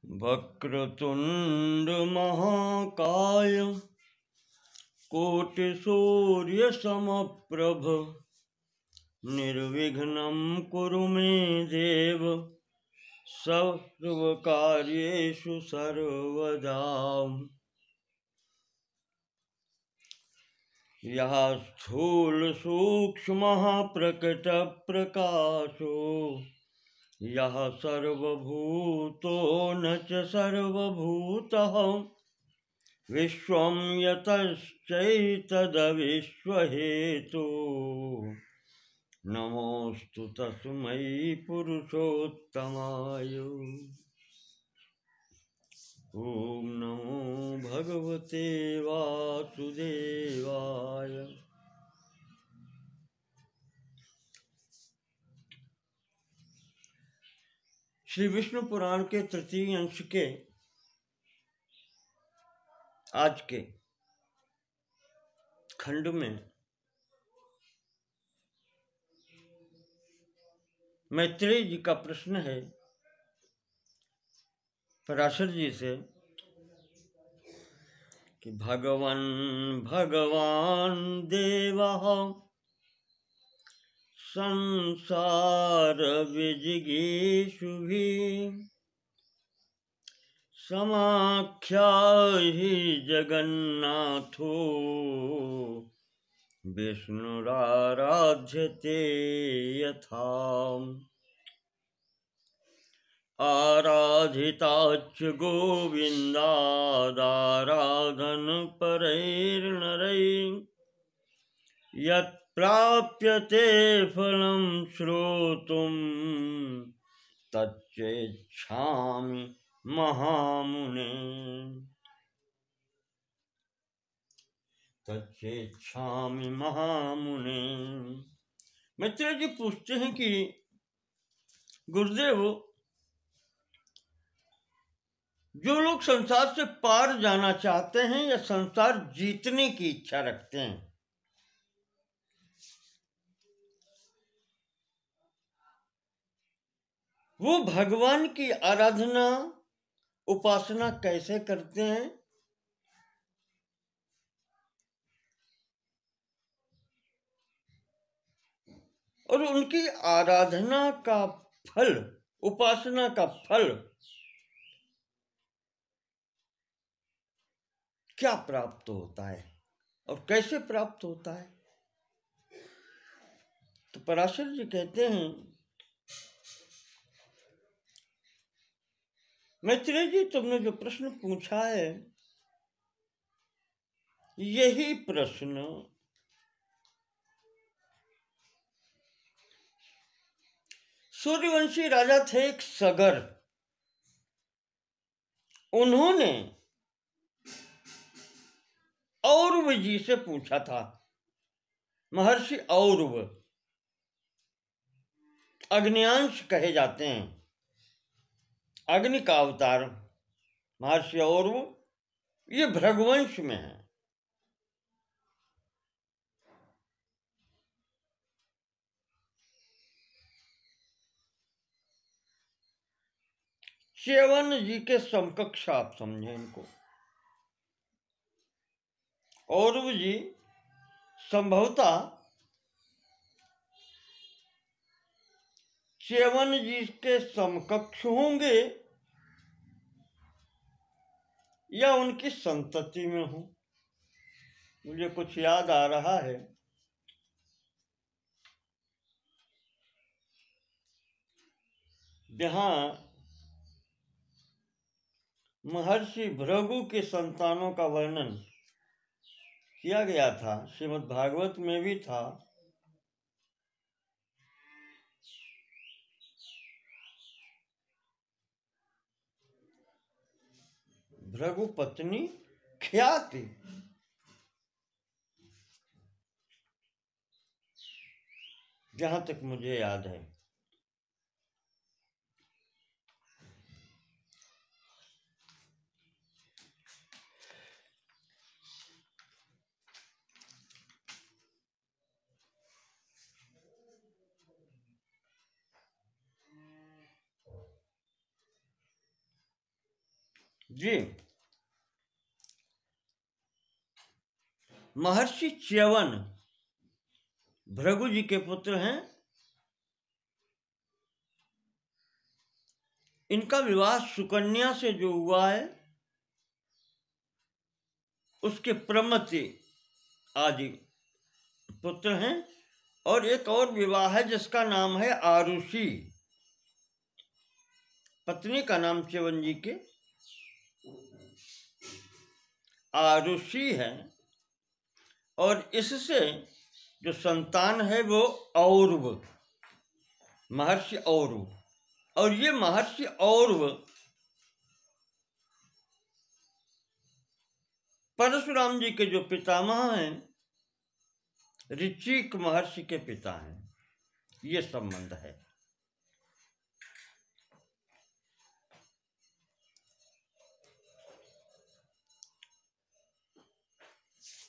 वक्रतुंड महाकाय कोटिसूर्य समप्रभ निर्विघ्नं कुरु मे देव सर्वकार्येषु सर्वदा। यः स्थूल सूक्ष्म प्रकट प्रकाशो यः सर्वभूतो न च सर्वभूतः विश्वं यतश्चैतद्विश्वहेतु नमोस्तु तस्मै पुरुषोत्तमाय। ओम नमो भगवते वासुदेवाय। श्री विष्णु पुराण के तृतीय अंश के आज के खंड में मैत्रेय जी का प्रश्न है पराशर जी से कि भगवान देवः संसार विजिगीषुभिः समाख्याहि जगन्नाथो विष्णुराराध्यते यथा। आराधिताच्च गोविन्दादाराधनपरैर्नरैः यत्प्राप्यते फलं श्रोतुं तच्चेच्छामि महामुने। तच्चेच्छामि महामुने। मैत्रेय जी पूछते हैं कि गुरुदेव, जो लोग संसार से पार जाना चाहते हैं या संसार जीतने की इच्छा रखते हैं, वो भगवान की आराधना उपासना कैसे करते हैं और उनकी आराधना का फल, उपासना का फल क्या प्राप्त होता है और कैसे प्राप्त होता है। तो पराशर जी कहते हैं, मैत्रेय जी तुमने जो प्रश्न पूछा है यही प्रश्न सूर्यवंशी राजा थे एक सगर, उन्होंने औरव जी से पूछा था। महर्षि औरव अग्न्यांश कहे जाते हैं, अग्नि का अवतार महर्षि औरव, ये भृगुवंश में है। च्यवन जी के समकक्ष आप समझें इनको। औरव जी संभवतः च्यवन जी के समकक्ष होंगे या उनकी संतति में हो। मुझे कुछ याद आ रहा है, जहाँ महर्षि भृगु के संतानों का वर्णन किया गया था, श्रीमद् भागवत में भी था। भृगु पत्नी ख्याति, जहां तक मुझे याद है। जी, महर्षि च्यवन भृगु जी के पुत्र हैं। इनका विवाह सुकन्या से जो हुआ है उसके प्रमति आदि पुत्र हैं, और एक और विवाह है जिसका नाम है आरुषि। पत्नी का नाम च्यवन जी के आरुषि है, और इससे जो संतान है वो औरव, महर्षि औरव। और ये महर्षि औरव परशुराम जी के जो पितामह हैं, ऋचिक महर्षि के पिता हैं। ये संबंध है।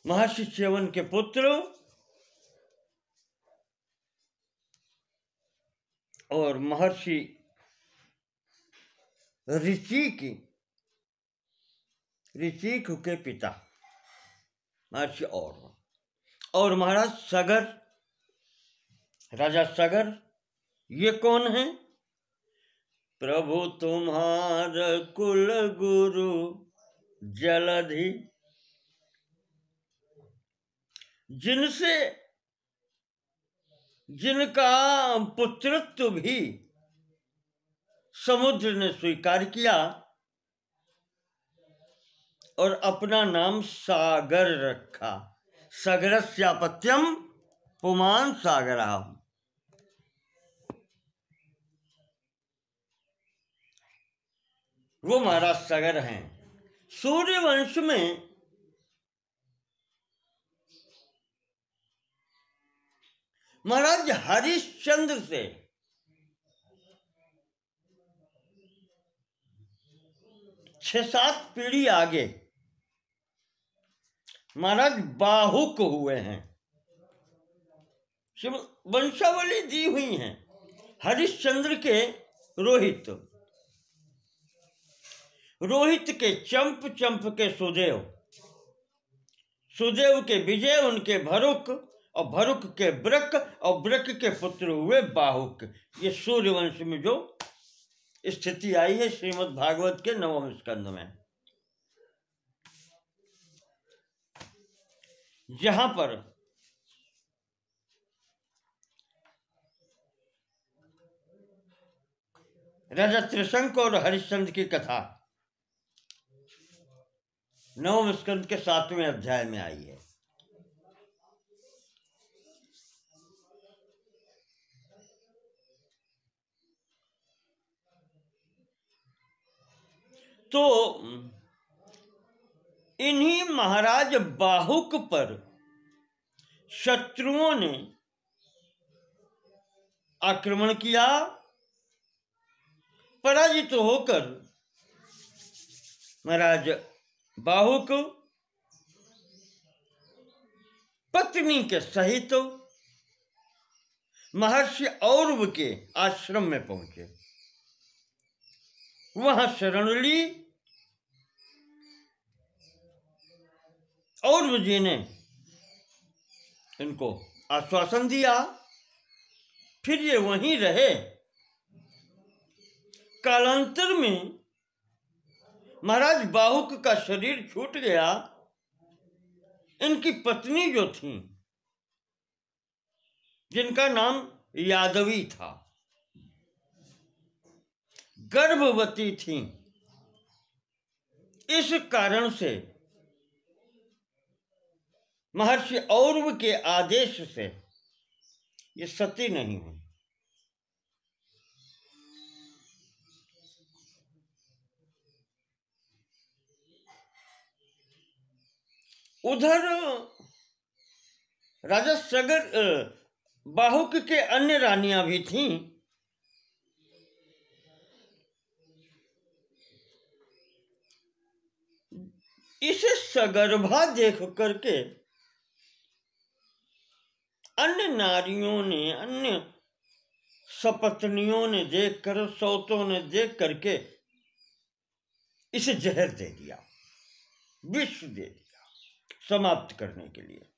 महर्षि च्यवन के पुत्र और महर्षि ऋचिक के पिता महर्षि और महाराज सगर, राजा सगर, ये कौन है? प्रभु तुम्हार कुल गुरु जलधि, जिनका पुत्रत्व भी समुद्र ने स्वीकार किया और अपना नाम सागर रखा। सगरस्यापत्यम पुमान सागरा। वो महाराज सगर हैं। सूर्यवंश में महाराज हरिश्चंद्र से 6-7 पीढ़ी आगे महाराज बाहुक हुए हैं। वंशावली दी हुई हैं। हरिश्चंद्र के रोहित, रोहित के चंप, चंप के सुदेव, सुदेव के विजय, उनके भरुक, और भरुक के ब्रक, और ब्रक के पुत्र हुए बाहुक। ये सूर्यवंश में जो स्थिति आई है श्रीमद् भागवत के 9वें स्कंद में, जहां पर राजा त्रिशंक और हरिश्चंद्र की कथा 9वें स्कंद के 7वें अध्याय में आई है। तो इन्हीं महाराज बाहुक पर शत्रुओं ने आक्रमण किया। पराजित होकर महाराज बाहुक पत्नी के सहित महर्षि औरव के आश्रम में पहुंचे। वहां शरण ली। औरव जी ने इनको आश्वासन दिया। फिर ये वहीं रहे। कालांतर में महाराज बाहुक का शरीर छूट गया। इनकी पत्नी जो थी, जिनका नाम यादवी था, गर्भवती थी। इस कारण से महर्षि औरव के आदेश से ये सती नहीं हुई। उधर राजा सगर बाहुक के अन्य रानियां भी थीं। इसे सगर्भा देख करके अन्य नारियों ने, अन्य सपत्नियों ने देखकर, सौतों ने देख करके इसे जहर दे दिया, विष दे दिया समाप्त करने के लिए।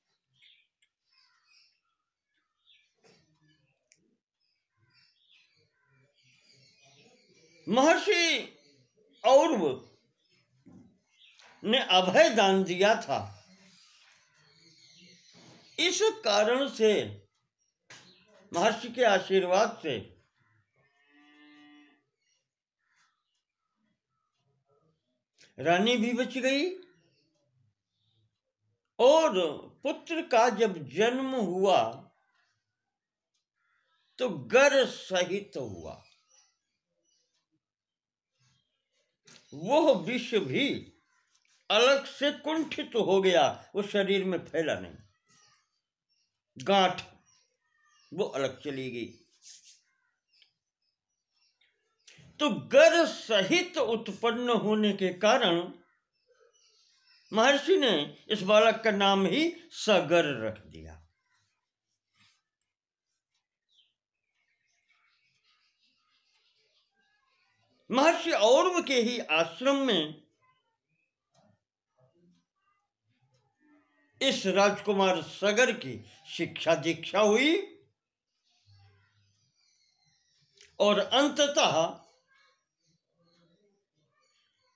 महर्षि औरव ने अभय दान दिया था, इस कारण से महर्षि के आशीर्वाद से रानी भी बच गई और पुत्र का जब जन्म हुआ तो गर सहित हुआ। वह विष भी अलग से कुंठित हो गया, वो शरीर में फैला नहीं, गांठ वो अलग चली गई। तो गर सहित उत्पन्न होने के कारण महर्षि ने इस बालक का नाम ही सगर रख दिया। महर्षि औरव के ही आश्रम में इस राजकुमार सगर की शिक्षा दीक्षा हुई और अंततः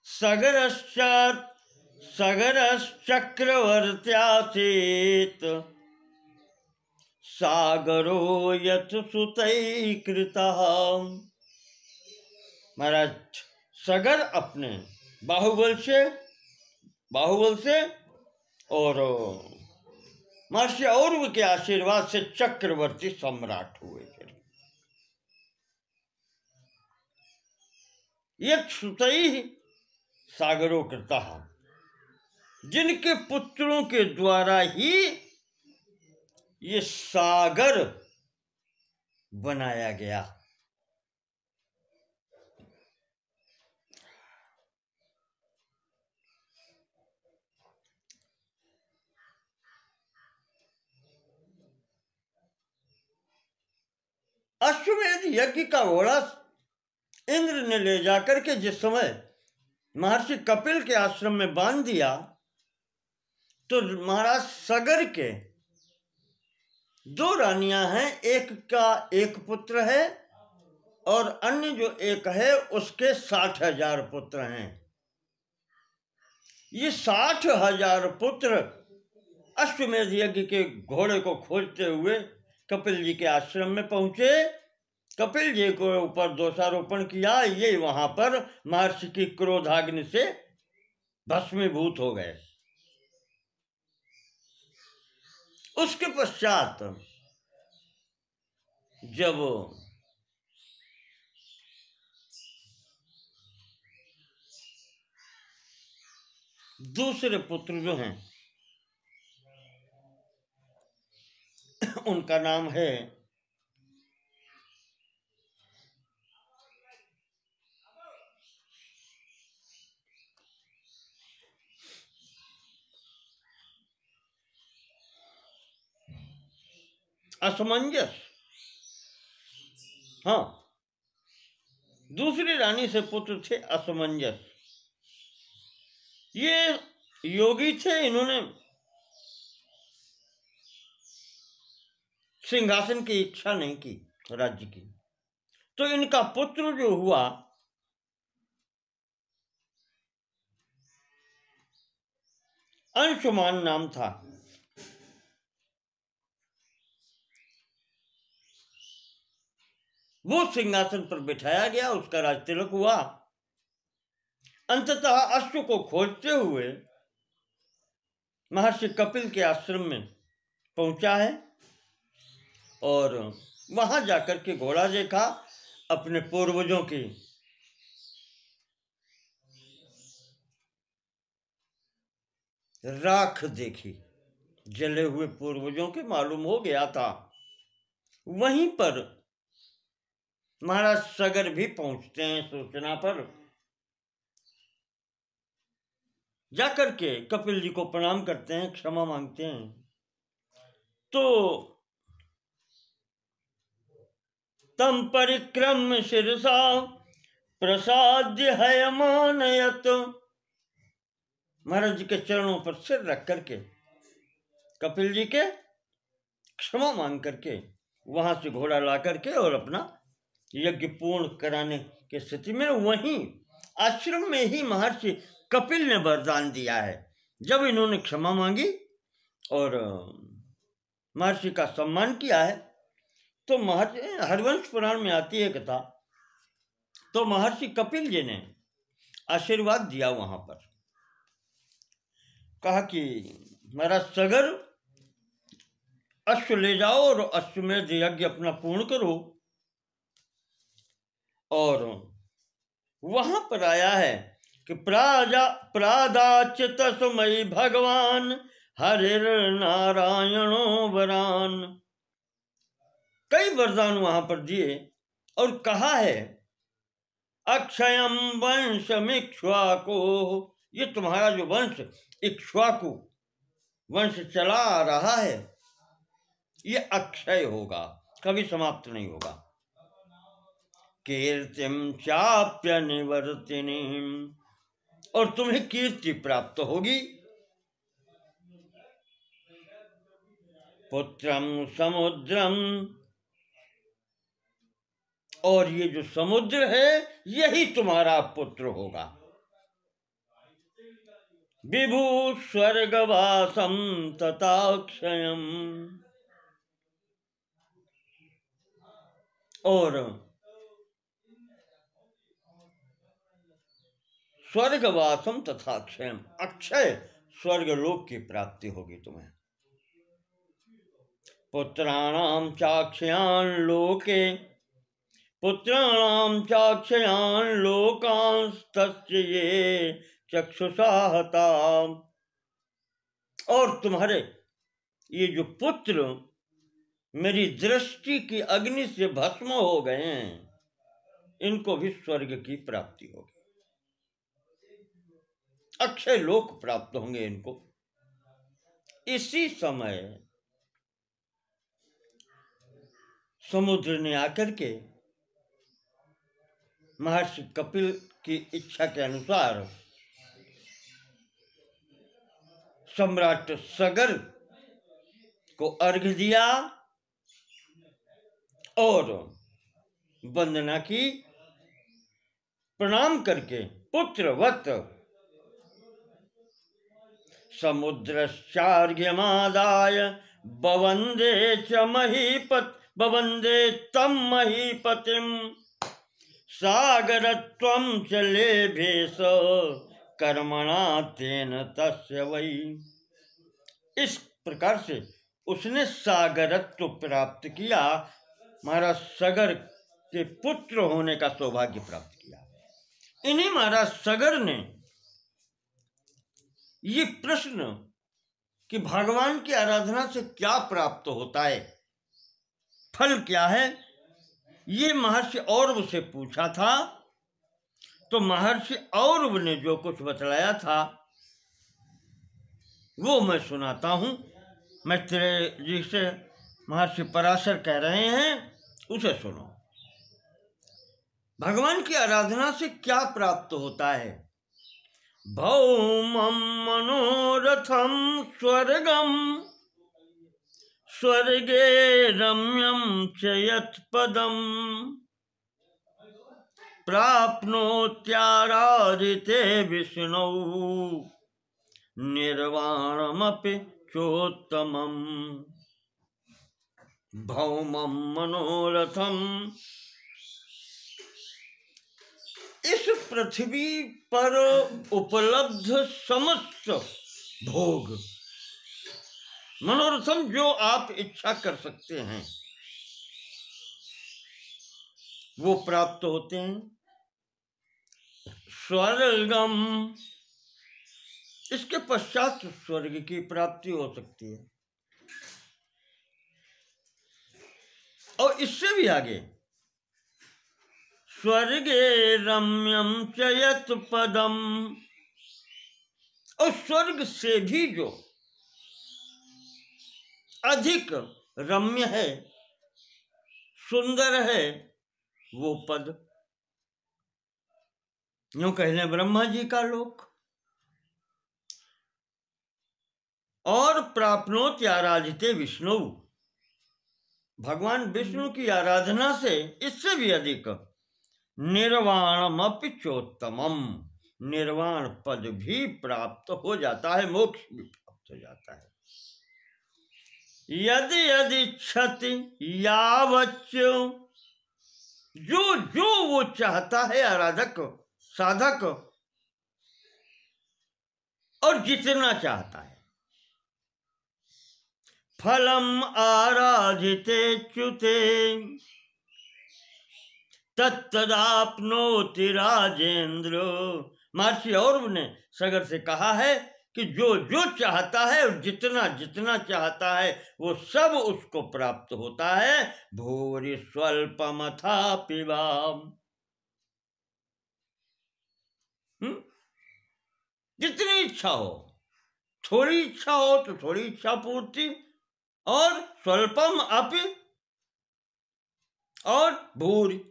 सगरश्चक्रवर्त्यासीत् सागरो यथ सुतै कृतः। महाराज सगर अपने बाहुबल से और महर्षि औरव के आशीर्वाद से चक्रवर्ती सम्राट हुए। यत् सुतैः सागरो कृतः, जिनके पुत्रों के द्वारा ही ये सागर बनाया गया। अश्वमेध यज्ञ का घोड़ा इंद्र ने ले जाकर के जिस समय महर्षि कपिल के आश्रम में बांध दिया तो महाराज सगर के 2 रानियां हैं, एक का एक पुत्र है और अन्य जो एक है उसके 60,000 पुत्र हैं। ये 60,000 पुत्र अश्वमेध यज्ञ के घोड़े को खोजते हुए कपिल जी के आश्रम में पहुंचे। कपिल जी को ऊपर दोषारोपण किया, ये वहां पर महर्षि की क्रोधाग्नि से भस्मीभूत हो गए। उसके पश्चात जब दूसरे पुत्र जो हैं उनका नाम है असमंजस। हाँ, दूसरी रानी से पुत्र थे असमंजस। ये योगी थे, इन्होंने सिंहासन की इच्छा नहीं की राज्य की। तो इनका पुत्र जो हुआ अंशुमान नाम था। वो सिंहासन पर बिठाया गया, उसका राज तिलक हुआ। अंततः अश्व को खोजते हुए महर्षि कपिल के आश्रम में पहुंचा है और वहां जाकर के घोड़ा देखा, अपने पूर्वजों की राख देखी, जले हुए पूर्वजों के मालूम हो गया था। वहीं पर महाराज सगर भी पहुंचते हैं सूचना पर, जाकर के कपिल जी को प्रणाम करते हैं, क्षमा मांगते हैं। तो तम परिक्रम शिरसा प्रसाद्य हयमानयत, महाराज जी के चरणों पर सिर रख करके कपिल जी के क्षमा मांग करके वहां से घोड़ा ला करके और अपना यज्ञ पूर्ण कराने की स्थिति में वहीं आश्रम में ही महर्षि कपिल ने वरदान दिया है। जब इन्होंने क्षमा मांगी और महर्षि का सम्मान किया है तो महर्षि, हरवंश पुराण में आती है कथा, तो महर्षि कपिल जी ने आशीर्वाद दिया वहां पर, कहा कि महाराज सगर अश्व ले जाओ और अश्वमेध यज्ञ अपना पूर्ण करो। और वहां पर आया है कि प्रादाचित सुमयी भगवान हरिर नारायणो वरान, कई वरदान वहां पर दिए और कहा है अक्षयम वंशमिक्ष्वाको, ये तुम्हारा जो वंश इक्ष्वाकु वंश चला आ रहा है ये अक्षय होगा, कभी समाप्त नहीं होगा। कीर्तिम चाप्य निवर्तिनी, और तुम्हें कीर्ति प्राप्त होगी। पुत्रम समुद्रम, और ये जो समुद्र है यही तुम्हारा पुत्र होगा। विभू स्वर्गवासम तथाक्षयम, और स्वर्गवासम तथाक्षयम, अक्षय स्वर्गलोक की प्राप्ति होगी तुम्हें। पुत्राणाम चाक्षयान लोके, पुत्राणाम चाक्षयान लोकांस्तस्य ये चक्षुषा हता, और तुम्हारे ये जो पुत्र मेरी दृष्टि की अग्नि से भस्म हो गए हैं, इनको भी स्वर्ग की प्राप्ति होगी, अक्षय लोक प्राप्त होंगे इनको। इसी समय समुद्र ने आकर के महर्षि कपिल की इच्छा के अनुसार सम्राट सगर को अर्घ्य दिया और वंदना की, प्रणाम करके पुत्रवत समुद्रश्चार्घ्यमादाय बवंदे च महीपत, बवंदे तम महीपतिम सागरत्वं च लेभेश कर्मणा तेन तस्य वै। इस प्रकार से उसने सागरत्व प्राप्त किया, महाराज सगर के पुत्र होने का सौभाग्य प्राप्त किया। इन्हीं महाराज सगर ने ये प्रश्न कि भगवान की आराधना से क्या प्राप्त होता है, फल क्या है, ये महर्षि औरव से पूछा था। तो महर्षि औरव ने जो कुछ बतलाया था वो मैं सुनाता हूं। मैत्रेय जी से महर्षि पराशर कह रहे हैं, उसे सुनो। भगवान की आराधना से क्या प्राप्त होता है? भौमं मनोरथं स्वर्गम स्वर्गे रम्यं च यत्पदम् प्राप्नोत्याराधिते विष्णौ निर्वाणमपि चोत्तमम्। भौमं मनोरथम, इस पृथ्वी पर उपलब्ध समस्त भोग, मनोरथम जो आप इच्छा कर सकते हैं वो प्राप्त होते हैं। स्वर्गम, इसके पश्चात स्वर्ग की प्राप्ति हो सकती है। और इससे भी आगे स्वर्गे रम्यम च यत् पदम, और स्वर्ग से भी जो अधिक रम्य है, सुंदर है, वो पद। यूं कहले ब्रह्मा जी का लोक। और प्राप्नोति आराधिते विष्णु, भगवान विष्णु की आराधना से इससे भी अधिक निर्वाणमपि चोत्तमम, निर्वाण पद भी प्राप्त हो जाता है, मोक्ष भी प्राप्त हो जाता है। यदि यदि इच्छति यावच्च, जो जो वो चाहता है आराधक साधक, और जितना चाहता है, फलम आराधिते च्युते तत्तदाप्नोति राजेंद्र। महर्षि और ने सगर से कहा है कि जो जो चाहता है और जितना जितना चाहता है वो सब उसको प्राप्त होता है। भूरि स्वल्पमथा पिबाम, जितनी इच्छा हो, थोड़ी इच्छा हो तो थोड़ी इच्छा पूर्ति, और स्वल्पम अपि, और भूरि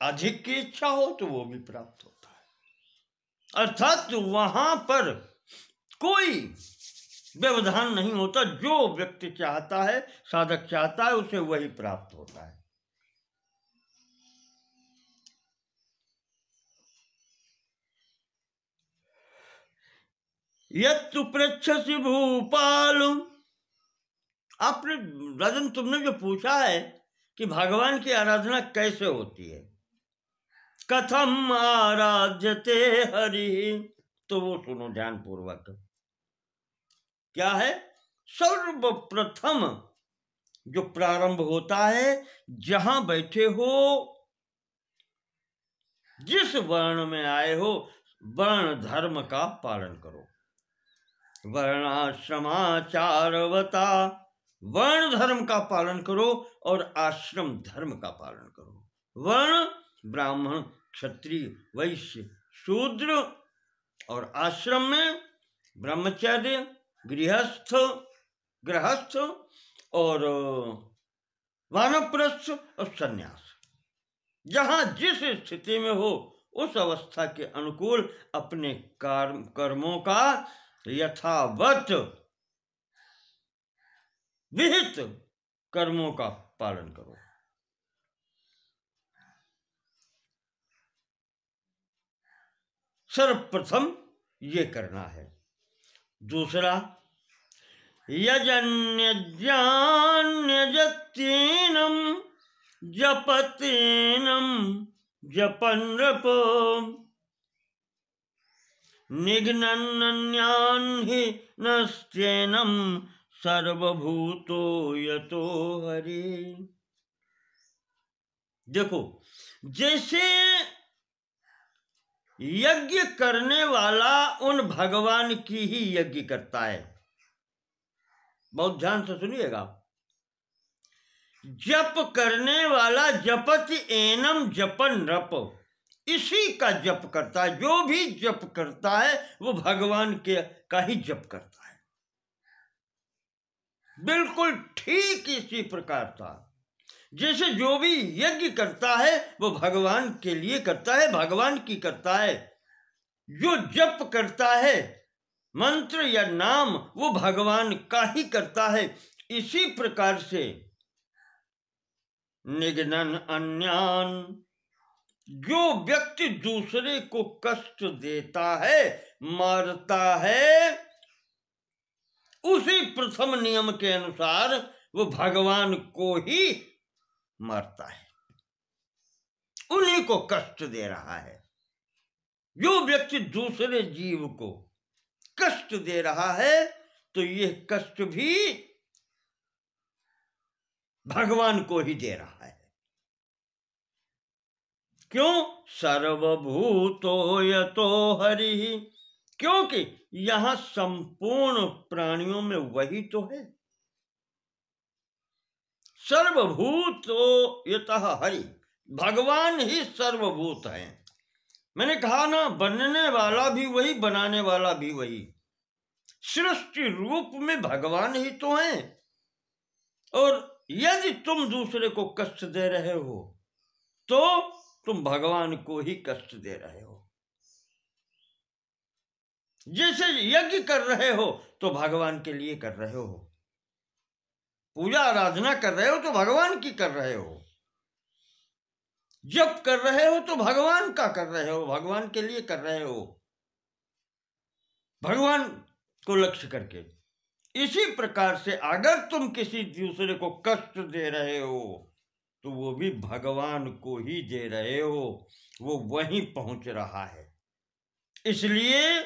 अधिक की इच्छा हो तो वो भी प्राप्त होता है। अर्थात वहां पर कोई व्यवधान नहीं होता, जो व्यक्ति चाहता है, साधक चाहता है, उसे वही प्राप्त होता है। यत्तु पृच्छसि भूपाल, आपने राजन तुमने जो पूछा है कि भगवान की आराधना कैसे होती है, कथम आराध्यते हरि, तो वो सुनो ध्यान पूर्वक। क्या है? सर्वप्रथम जो प्रारंभ होता है, जहां बैठे हो, जिस वर्ण में आए हो, वर्ण धर्म का पालन करो। वर्णाश्रमाचारवता, वर्ण धर्म का पालन करो और आश्रम धर्म का पालन करो। वर्ण ब्राह्मण, क्षत्रिय, वैश्य, शूद्र, और आश्रम में ब्रह्मचर्य, गृहस्थ और वानप्रस्थ और सन्यास। जहां जिस स्थिति में हो उस अवस्था के अनुकूल अपने कर्मों का यथावत विहित कर्मों का पालन करो। सर्वप्रथम ये करना है। दूसरा, यजन्यज्ञान्यजत्येनम जपतेनम जपन्नृप निघ्नन्नन्यान्हि नस्त्येनम सर्वभूतो यतो हरि। देखो, जैसे यज्ञ करने वाला उन भगवान की ही यज्ञ करता है, बहुत ध्यान से सुनिएगा। जप करने वाला जपति एनम जपन नृप, इसी का जप करता है। जो भी जप करता है वो भगवान के का ही जप करता है। बिल्कुल ठीक इसी प्रकार था, जैसे जो भी यज्ञ करता है वो भगवान के लिए करता है, भगवान की करता है। जो जप करता है मंत्र या नाम, वो भगवान का ही करता है। इसी प्रकार से निघ्नन अन्यान, जो व्यक्ति दूसरे को कष्ट देता है, मारता है, उसी प्रथम नियम के अनुसार वो भगवान को ही मारता है, उन्हीं को कष्ट दे रहा है। जो व्यक्ति दूसरे जीव को कष्ट दे रहा है तो ये कष्ट भी भगवान को ही दे रहा है। क्यों? सर्वभूतो यतो हरि, क्योंकि यहां संपूर्ण प्राणियों में वही तो है। सर्वभूतो यतः हरि, भगवान ही सर्वभूत है। मैंने कहा ना, बनने वाला भी वही, बनाने वाला भी वही। सृष्टि रूप में भगवान ही तो हैं। और यदि तुम दूसरे को कष्ट दे रहे हो तो तुम भगवान को ही कष्ट दे रहे हो। जैसे यज्ञ कर रहे हो तो भगवान के लिए कर रहे हो, पूजा आराधना कर रहे हो तो भगवान की कर रहे हो, जप कर रहे हो तो भगवान का कर रहे हो, भगवान के लिए कर रहे हो, भगवान को लक्ष्य करके। इसी प्रकार से अगर तुम किसी दूसरे को कष्ट दे रहे हो तो वो भी भगवान को ही दे रहे हो, वो वहीं पहुंच रहा है। इसलिए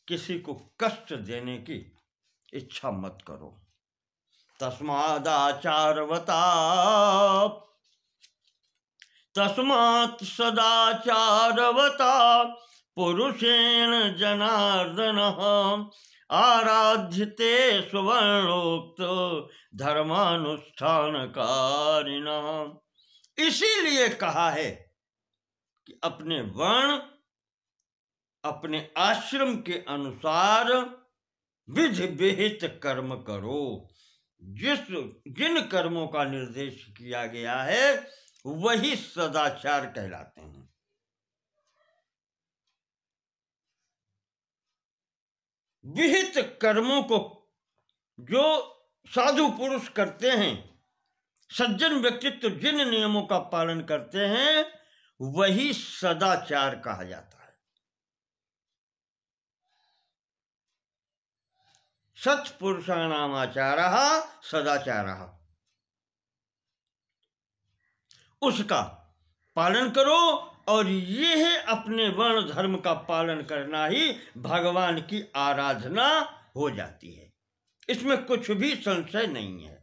किसी को कष्ट देने की इच्छा मत करो। तस्मात् सदाचारवता पुरुषेण जनार्दनः आराध्यते सुवर्णोक्त धर्मानुष्ठानकारिणः। इसीलिए कहा है कि अपने वर्ण, अपने आश्रम के अनुसार विधि विहित कर्म करो। जिन कर्मों का निर्देश किया गया है वही सदाचार कहलाते हैं। विहित कर्मों को जो साधु पुरुष करते हैं, सज्जन व्यक्तित्व जिन नियमों का पालन करते हैं वही सदाचार कहा जाता है। सत्पुरुषाणाम आचारः सदाचारः, उसका पालन करो। और यह अपने वर्ण धर्म का पालन करना ही भगवान की आराधना हो जाती है, इसमें कुछ भी संशय नहीं है।